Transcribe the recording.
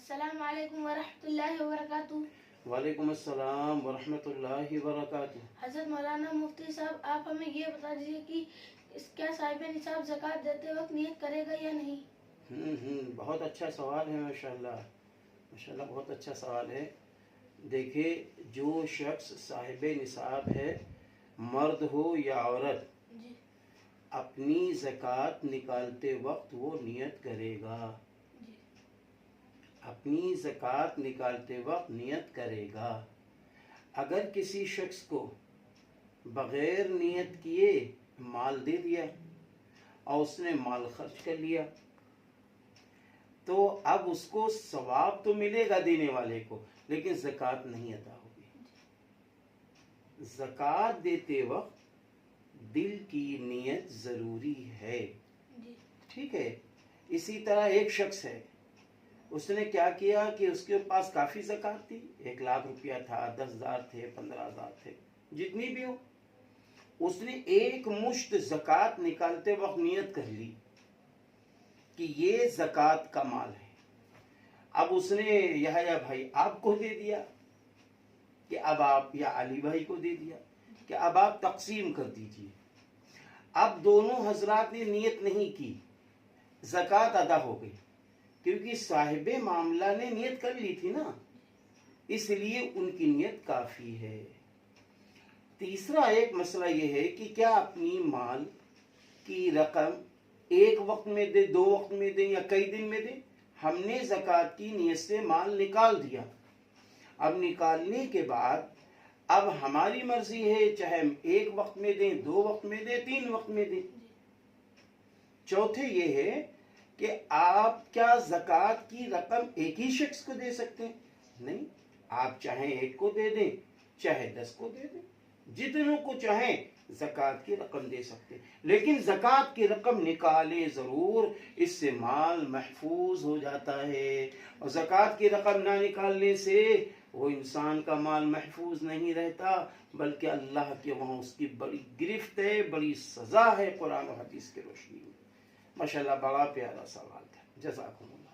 السلام علیکم ورحمۃ اللہ وبرکاتہ۔ وعلیکم السلام ورحمۃ اللہ وبرکاتہ۔ حضرت مولانا مفتی صاحب، آپ ہمیں یہ بتا دیجیے کہ کیا صاحب نصاب زکوٰۃ دیتے وقت نیت کرے گا یا نہیں؟ بہت اچھا سوال ہے، ماشاءاللہ ماشاءاللہ بہت اچھا سوال ہے۔ دیکھیے، جو شخص صاحب نصاب ہے، مرد ہو یا عورت، جی اپنی زکوٰۃ نکالتے وقت وہ نیت کرے گا۔ جی اپنی زکوٰۃ نکالتے وقت نیت کرے گا۔ اگر کسی شخص کو بغیر نیت کیے مال دے دیا اور اس نے مال خرچ کر لیا، تو اب اس کو ثواب تو ملے گا دینے والے کو، لیکن زکوٰۃ نہیں ادا ہوگی۔ زکوٰۃ دیتے وقت دل کی نیت ضروری ہے، ٹھیک ہے۔ اسی طرح ایک شخص ہے، اس نے کیا کیا کہ اس کے پاس کافی زکوٰۃ تھی، 1,00,000 روپیہ تھا، 10,000 تھے، 15,000 تھے، جتنی بھی ہو، اس نے ایک مشت زکوٰۃ نکالتے وقت نیت کر لی کہ یہ زکوٰۃ کا مال ہے۔ اب اس نے یحییٰ بھائی آپ کو دے دیا کہ اب آپ، یا علی بھائی کو دے دیا کہ اب آپ تقسیم کر دیجئے۔ اب دونوں حضرات نے نیت نہیں کی، زکوٰۃ ادا ہو گئی، کیونکہ صاحب معاملہ نے نیت کر لی تھی نا، اس لیے ان کی نیت کافی ہے۔ تیسرا ایک مسئلہ یہ ہے کہ کیا اپنی مال کی رقم ایک وقت میں دے، 2 وقت میں دیں یا کئی دن میں دیں۔ ہم نے زکوٰۃ کی نیت سے مال نکال دیا، اب نکالنے کے بعد اب ہماری مرضی ہے، چاہے ہم 1 وقت میں دیں، 2 وقت میں دیں، 3 وقت میں دیں۔ چوتھے یہ ہے کہ آپ کیا زکوٰۃ کی رقم ایک ہی شخص کو دے سکتے ہیں؟ نہیں، آپ چاہیں 1 کو دے دیں، چاہے 10 کو دے دیں، جتنوں کو چاہیں زکوٰۃ کی رقم دے سکتے، لیکن زکوٰۃ کی رقم نکالے ضرور، اس سے مال محفوظ ہو جاتا ہے۔ اور زکوٰۃ کی رقم نہ نکالنے سے وہ انسان کا مال محفوظ نہیں رہتا، بلکہ اللہ کے وہاں اس کی بڑی گرفت ہے، بڑی سزا ہے، قرآن و حدیث کی روشنی میں۔ ماشاءاللہ بڑا پیارا سوال تھا، جزاکم اللہ۔